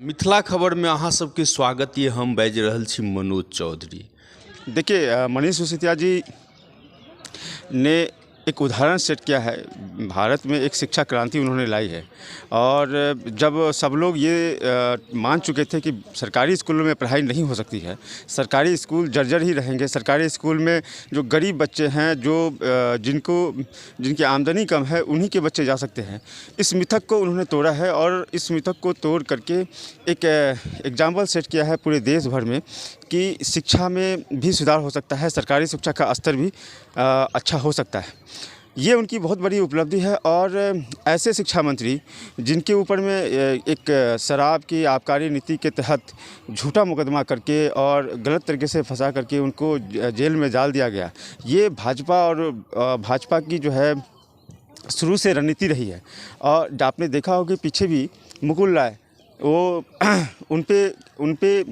मिथिला खबर में अहाँ सबके स्वागत ये हम बाजि रहल छी मनोज चौधरी। देखिए मनीष सिसोदिया जी ने एक उदाहरण सेट किया है। भारत में एक शिक्षा क्रांति उन्होंने लाई है और जब सब लोग ये मान चुके थे कि सरकारी स्कूलों में पढ़ाई नहीं हो सकती है, सरकारी स्कूल जर्जर ही रहेंगे, सरकारी स्कूल में जो गरीब बच्चे हैं, जिनकी आमदनी कम है, उन्हीं के बच्चे जा सकते हैं। इस मिथक को उन्होंने तोड़ा है और इस मिथक को तोड़ करके एक एग्जाम्पल सेट किया है पूरे देश भर में कि शिक्षा में भी सुधार हो सकता है, सरकारी शिक्षा का स्तर भी अच्छा हो सकता है। ये उनकी बहुत बड़ी उपलब्धि है और ऐसे शिक्षा मंत्री जिनके ऊपर में एक शराब की आबकारी नीति के तहत झूठा मुकदमा करके और गलत तरीके से फंसा करके उनको जेल में डाल दिया गया, ये भाजपा की जो है शुरू से रणनीति रही है। और आपने देखा होगा कि पीछे भी मुकुल राय वो उन पे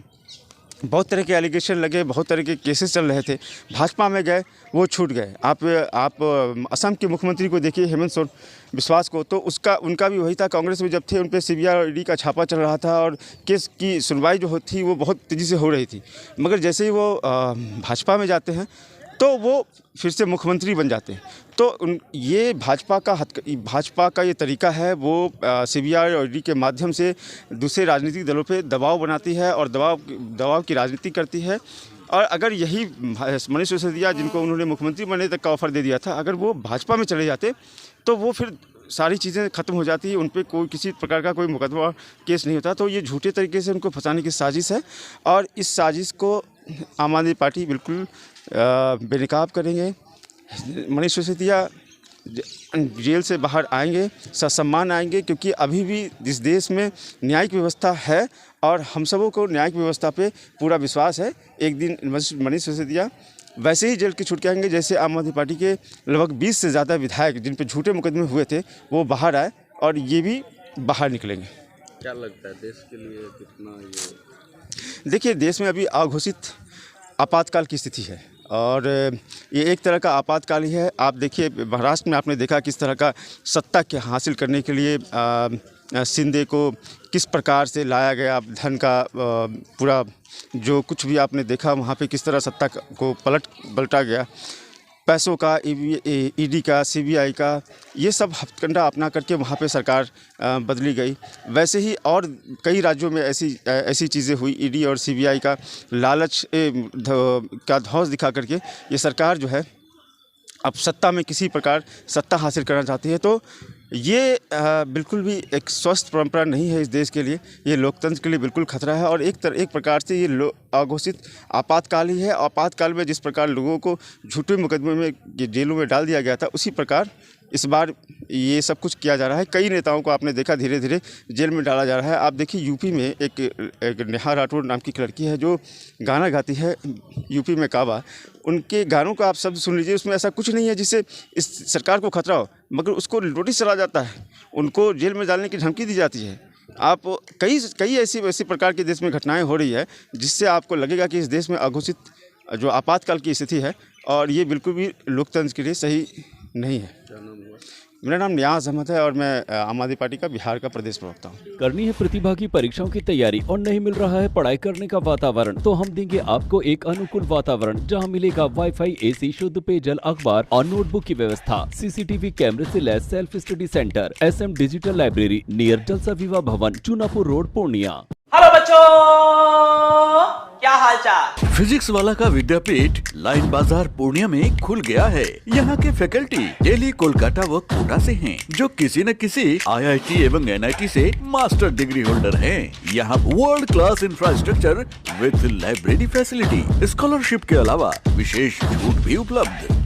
बहुत तरह के एलिगेशन लगे, बहुत तरह के केसेस चल रहे थे, भाजपा में गए, वो छूट गए। आप असम के मुख्यमंत्री को देखिए, हेमंत सोरेन विश्वास को, तो उनका भी वही था। कांग्रेस में जब थे उन पे सीबीआई और ईडी का छापा चल रहा था और केस की सुनवाई जो थी वो बहुत तेज़ी से हो रही थी, मगर जैसे ही वो भाजपा में जाते हैं तो वो फिर से मुख्यमंत्री बन जाते हैं। तो ये भाजपा का ये तरीका है, वो सीबीआई और ईडी के माध्यम से दूसरे राजनीतिक दलों पे दबाव बनाती है और दबाव की राजनीति करती है। और अगर यही मनीष सिसोदिया, जिनको उन्होंने मुख्यमंत्री बनने तक का ऑफर दे दिया था, अगर वो भाजपा में चले जाते तो वो फिर सारी चीज़ें खत्म हो जाती है, उन पर कोई किसी प्रकार का कोई मुकदमा केस नहीं होता। तो ये झूठे तरीके से उनको फंसाने की साजिश है और इस साजिश को आम आदमी पार्टी बिल्कुल बेनकाब करेंगे। मनीष सिसोदिया जेल से बाहर आएंगे, ससम्मान आएंगे, क्योंकि अभी भी इस देश में न्यायिक व्यवस्था है और हम सबों को न्यायिक व्यवस्था पे पूरा विश्वास है। एक दिन मनीष सिसोदिया वैसे ही जेल की छूट के आएंगे जैसे आम आदमी पार्टी के लगभग 20 से ज़्यादा विधायक जिन पे झूठे मुकदमे हुए थे वो बाहर आए और ये भी बाहर निकलेंगे। क्या लगता है देश के लिए कितना ये? देखिए, देश में अभी अघोषित आपातकाल की स्थिति है और ये एक तरह का आपातकाल ही है। आप देखिए, महाराष्ट्र में आपने देखा किस तरह का सत्ता के हासिल करने के लिए शिंदे को किस प्रकार से लाया गया, धन का पूरा जो कुछ भी आपने देखा वहाँ पे किस तरह सत्ता को पलटा गया, पैसों का, ईडी का, सीबीआई का, ये सब हथकंडा अपना करके वहाँ पे सरकार बदली गई। वैसे ही और कई राज्यों में ऐसी चीज़ें हुई। ईडी और सीबीआई का लालच का धौंस दिखा करके ये सरकार जो है अब सत्ता में किसी प्रकार सत्ता हासिल करना चाहती है। तो ये बिल्कुल भी एक स्वस्थ परंपरा नहीं है इस देश के लिए, ये लोकतंत्र के लिए बिल्कुल खतरा है और एक प्रकार से ये अघोषित आपातकाल ही है। आपातकाल में जिस प्रकार लोगों को झूठे मुकदमे में जेलों में डाल दिया गया था, उसी प्रकार इस बार ये सब कुछ किया जा रहा है। कई नेताओं को आपने देखा धीरे धीरे जेल में डाला जा रहा है। आप देखिए, यूपी में एक नेहा राठौर नाम की लड़की है जो गाना गाती है, यूपी में काबा। उनके गानों का आप शब्द सुन लीजिए, उसमें ऐसा कुछ नहीं है जिससे इस सरकार को खतरा हो, मगर उसको नोटिस चला जाता है, उनको जेल में डालने की धमकी दी जाती है। आप कई ऐसी प्रकार के देश में घटनाएं हो रही है जिससे आपको लगेगा कि इस देश में अघोषित जो आपातकाल की स्थिति है और ये बिल्कुल भी लोकतंत्र के लिए सही नहीं है। क्या नाम हुआ? मेरा नाम नियाज अहमद है और मैं आम आदमी पार्टी का बिहार का प्रदेश प्रवक्ता हूँ। करनी है प्रतिभागी परीक्षाओं की तैयारी और नहीं मिल रहा है पढ़ाई करने का वातावरण, तो हम देंगे आपको एक अनुकूल वातावरण जहां मिलेगा वाईफाई, एसी, शुद्ध पेयजल, अखबार और नोटबुक की व्यवस्था, सीसीटीवी कैमरे से लैस self study centre, SM digital library near Jalsa Vivah भवन, चूनापुर रोड, पूर्णिया। हेलो बच्चों, क्या हाल चाल? फिजिक्स वाला का विद्यापीठ लाइन बाजार पूर्णिया में खुल गया है। यहाँ के फैकल्टी दिल्ली, कोलकाता व कोटा से हैं, जो किसी न किसी IIT एवं NIT से मास्टर डिग्री होल्डर हैं। यहाँ world class infrastructure with library facility, scholarship के अलावा विशेष छूट भी उपलब्ध।